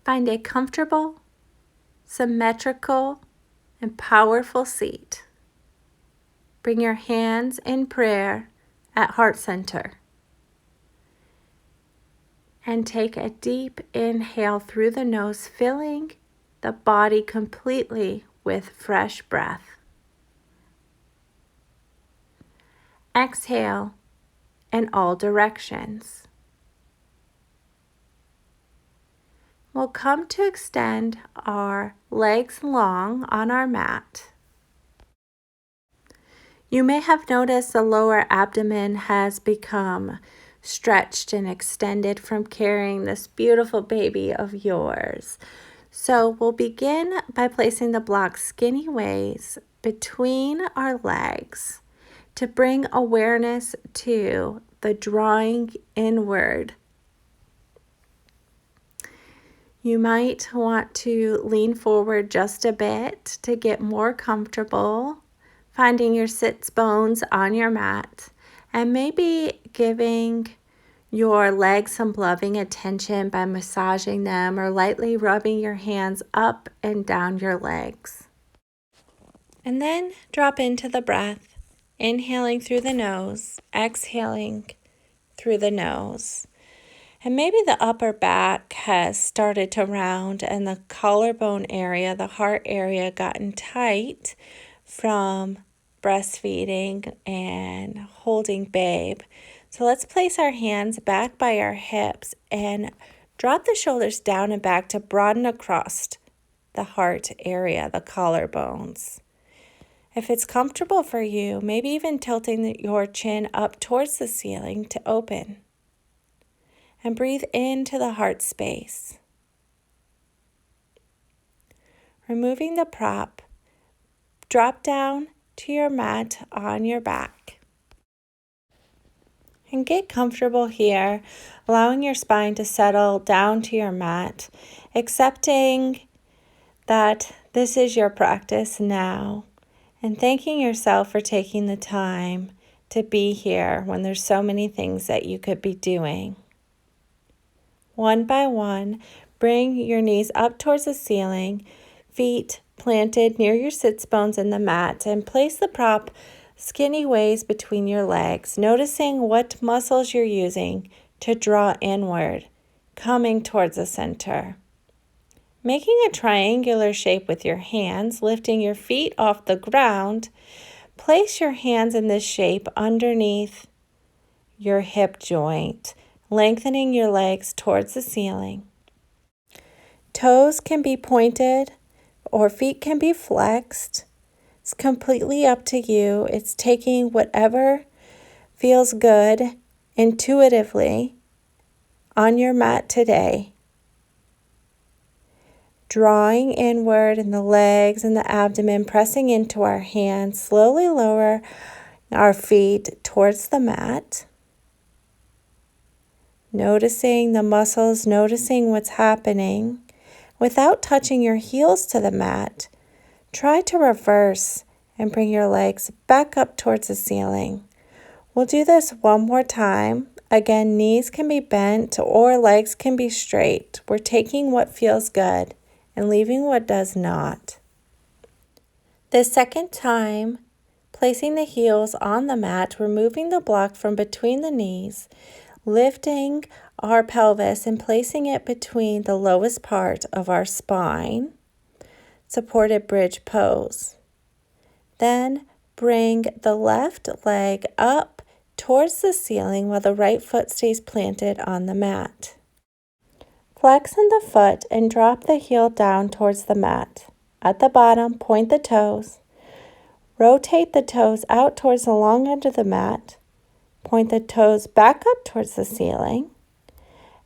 Find a comfortable, symmetrical, and powerful seat. Bring your hands in prayer at heart center. And take a deep inhale through the nose, filling the body completely with fresh breath. Exhale in all directions. We'll come to extend our legs long on our mat. You may have noticed the lower abdomen has become stretched and extended from carrying this beautiful baby of yours. So we'll begin by placing the block skinny ways between our legs to bring awareness to the drawing inward. You might want to lean forward just a bit to get more comfortable, finding your sits bones on your mat, and maybe giving your legs some loving attention by massaging them or lightly rubbing your hands up and down your legs. And then drop into the breath, inhaling through the nose, exhaling through the nose. And maybe the upper back has started to round and the collarbone area, the heart area, gotten tight from breastfeeding and holding babe. So let's place our hands back by our hips and drop the shoulders down and back to broaden across the heart area, the collarbones. If it's comfortable for you, maybe even tilting your chin up towards the ceiling to open. And breathe into the heart space. Removing the prop, drop down to your mat on your back. And get comfortable here, allowing your spine to settle down to your mat, accepting that this is your practice now, and thanking yourself for taking the time to be here when there's so many things that you could be doing. One by one, bring your knees up towards the ceiling, feet planted near your sits bones in the mat, and place the prop skinny ways between your legs, noticing what muscles you're using to draw inward, coming towards the center. Making a triangular shape with your hands, lifting your feet off the ground, place your hands in this shape underneath your hip joint, lengthening your legs towards the ceiling. Toes can be pointed or feet can be flexed. It's completely up to you. It's taking whatever feels good intuitively on your mat today. Drawing inward in the legs and the abdomen, pressing into our hands, slowly lower our feet towards the mat. Noticing the muscles, noticing what's happening. Without touching your heels to the mat, try to reverse and bring your legs back up towards the ceiling. We'll do this one more time. Again, knees can be bent or legs can be straight. We're taking what feels good and leaving what does not. The second time, placing the heels on the mat, removing the block from between the knees, lifting our pelvis and placing it between the lowest part of our spine, supported bridge pose. Then bring the left leg up towards the ceiling while the right foot stays planted on the mat. Flex in the foot and drop the heel down towards the mat. At the bottom, point the toes. Rotate the toes out towards the long edge of the mat. Point the toes back up towards the ceiling.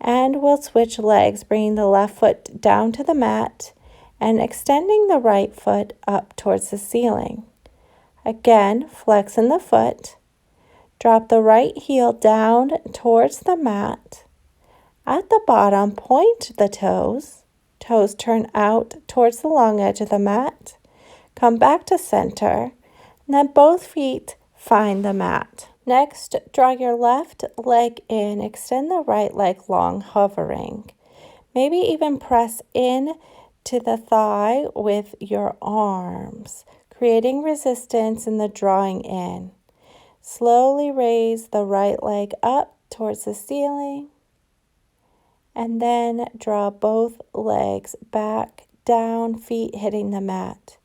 And we'll switch legs, bringing the left foot down to the mat and extending the right foot up towards the ceiling. Again, flex in the foot. Drop the right heel down towards the mat. At the bottom, point the toes. Toes turn out towards the long edge of the mat. Come back to center. And then both feet find the mat. Next, draw your left leg in, extend the right leg long, hovering. Maybe even press in to the thigh with your arms, creating resistance in the drawing in. Slowly raise the right leg up towards the ceiling, and then draw both legs back down, feet hitting the mat.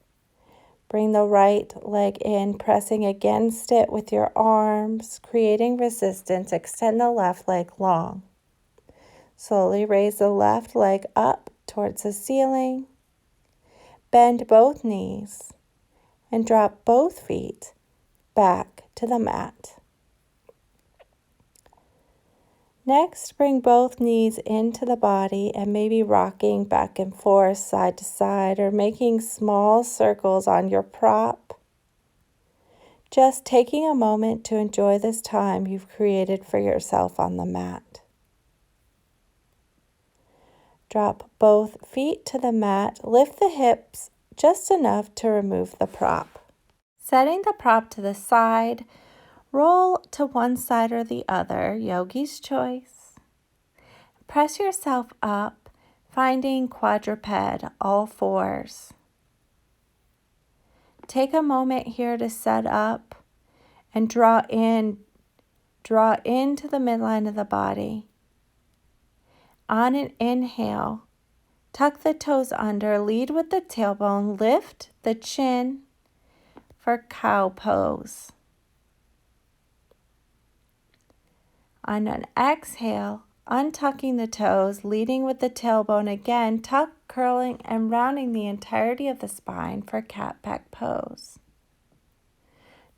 Bring the right leg in, pressing against it with your arms, creating resistance. Extend the left leg long. Slowly raise the left leg up towards the ceiling. Bend both knees and drop both feet back to the mat. Next, bring both knees into the body and maybe rocking back and forth, side to side, or making small circles on your prop. Just taking a moment to enjoy this time you've created for yourself on the mat. Drop both feet to the mat, lift the hips just enough to remove the prop. Setting the prop to the side, roll to one side or the other, yogi's choice. Press yourself up, finding quadruped, all fours. Take a moment here to set up and draw into the midline of the body. On an inhale, tuck the toes under, lead with the tailbone, lift the chin for cow pose. On an exhale, untucking the toes, leading with the tailbone again, tuck, curling, and rounding the entirety of the spine for cat back pose.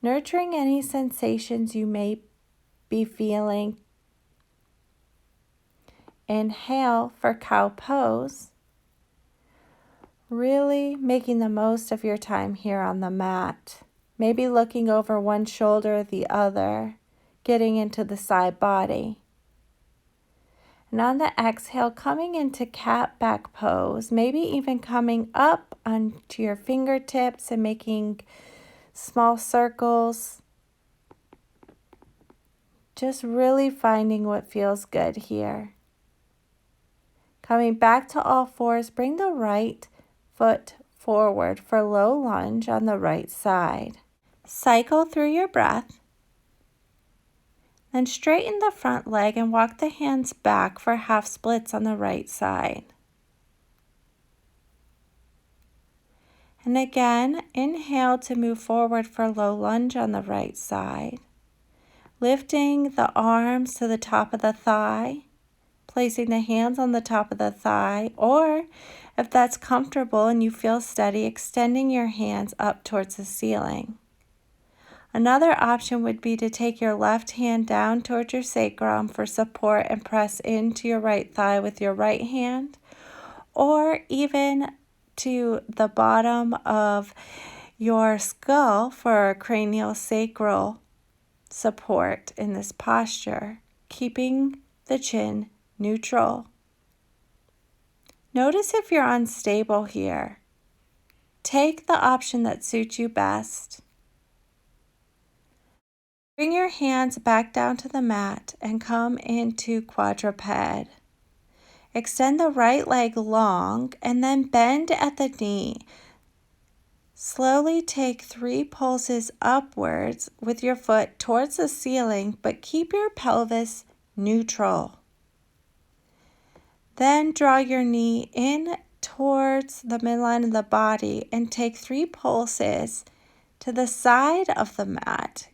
Nurturing any sensations you may be feeling. Inhale for cow pose. Really making the most of your time here on the mat. Maybe looking over one shoulder or the other, getting into the side body. And on the exhale, coming into cat back pose, maybe even coming up onto your fingertips and making small circles. Just really finding what feels good here. Coming back to all fours, bring the right foot forward for low lunge on the right side. Cycle through your breath. Then straighten the front leg and walk the hands back for half splits on the right side. And again, inhale to move forward for low lunge on the right side. Lifting the arms to the top of the thigh. Placing the hands on the top of the thigh, or if that's comfortable and you feel steady, extending your hands up towards the ceiling. Another option would be to take your left hand down towards your sacrum for support and press into your right thigh with your right hand, or even to the bottom of your skull for cranial sacral support in this posture, keeping the chin neutral. Notice if you're unstable here. Take the option that suits you best. Bring your hands back down to the mat and come into quadruped. Extend the right leg long and then bend at the knee. Slowly take 3 pulses upwards with your foot towards the ceiling, but keep your pelvis neutral. Then draw your knee in towards the midline of the body and take 3 pulses to the side of the mat.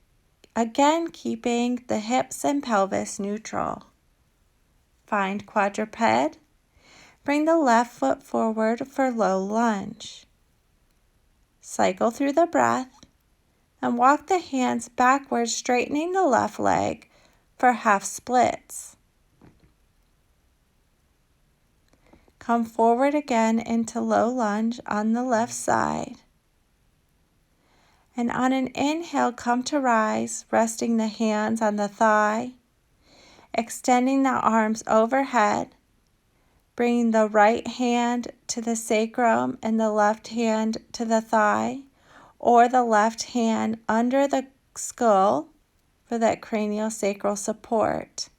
Again, keeping the hips and pelvis neutral. Find quadruped. Bring the left foot forward for low lunge. Cycle through the breath and walk the hands backwards, straightening the left leg for half splits. Come forward again into low lunge on the left side. And on an inhale, come to rise, resting the hands on the thigh, extending the arms overhead, bringing the right hand to the sacrum and the left hand to the thigh, or the left hand under the skull for that cranial sacral support.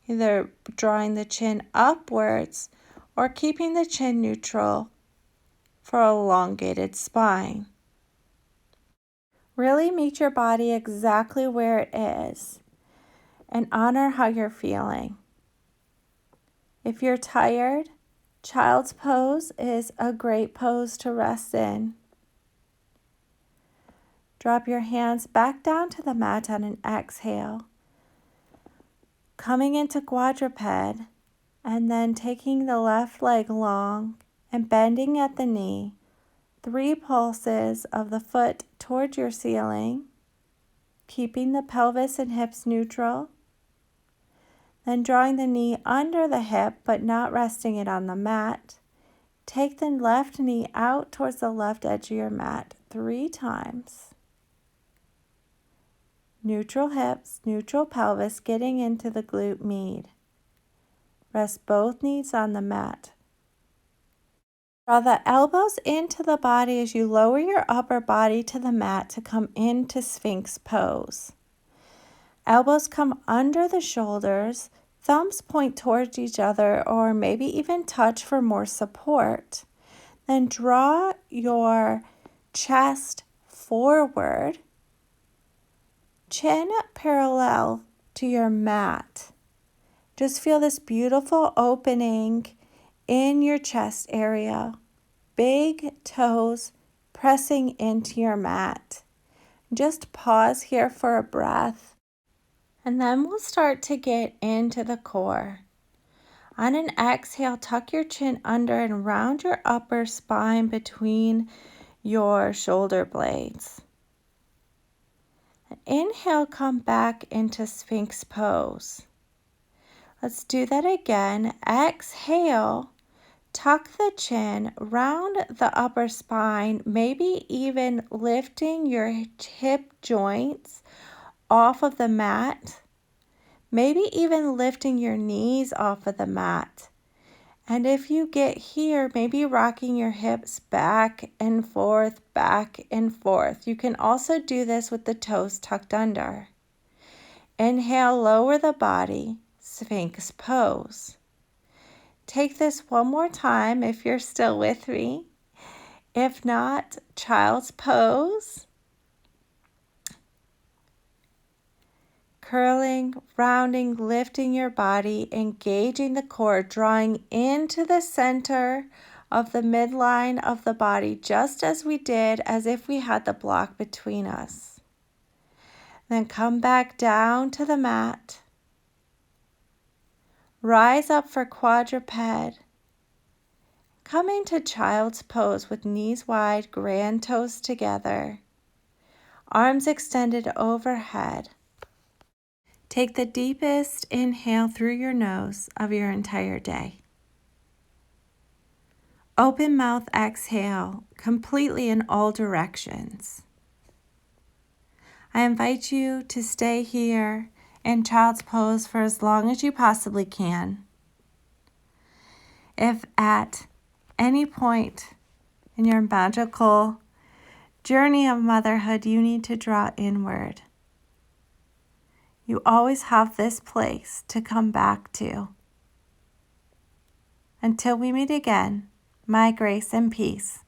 Either drawing the chin upwards or keeping the chin neutral for an elongated spine. Really meet your body exactly where it is and honor how you're feeling. If you're tired, child's pose is a great pose to rest in. Drop your hands back down to the mat on an exhale, coming into quadruped, and then taking the left leg long and bending at the knee. 3 pulses of the foot toward your ceiling, keeping the pelvis and hips neutral. Then drawing the knee under the hip but not resting it on the mat. Take the left knee out towards the left edge of your mat 3 times. Neutral hips, neutral pelvis, getting into the glute med. Rest both knees on the mat. Draw the elbows into the body as you lower your upper body to the mat to come into Sphinx pose. Elbows come under the shoulders, thumbs point towards each other or maybe even touch for more support. Then draw your chest forward, chin parallel to your mat. Just feel this beautiful opening in your chest area. Big toes pressing into your mat. Just pause here for a breath, and then we'll start to get into the core. On an exhale, tuck your chin under and round your upper spine between your shoulder blades. Inhale, come back into Sphinx pose. Let's do that again. Exhale, tuck the chin, round the upper spine, maybe even lifting your hip joints off of the mat. Maybe even lifting your knees off of the mat. And if you get here, maybe rocking your hips back and forth, back and forth. You can also do this with the toes tucked under. Inhale, lower the body, Sphinx pose. Take this one more time if you're still with me. If not, child's pose. Curling, rounding, lifting your body, engaging the core, drawing into the center of the midline of the body, just as we did as if we had the block between us. Then come back down to the mat. Rise up for quadruped. Come into child's pose with knees wide, grand toes together. Arms extended overhead. Take the deepest inhale through your nose of your entire day. Open mouth exhale completely in all directions. I invite you to stay here in child's pose for as long as you possibly can. If at any point in your magical journey of motherhood you need to draw inward, you always have this place to come back to. Until we meet again, my grace and peace.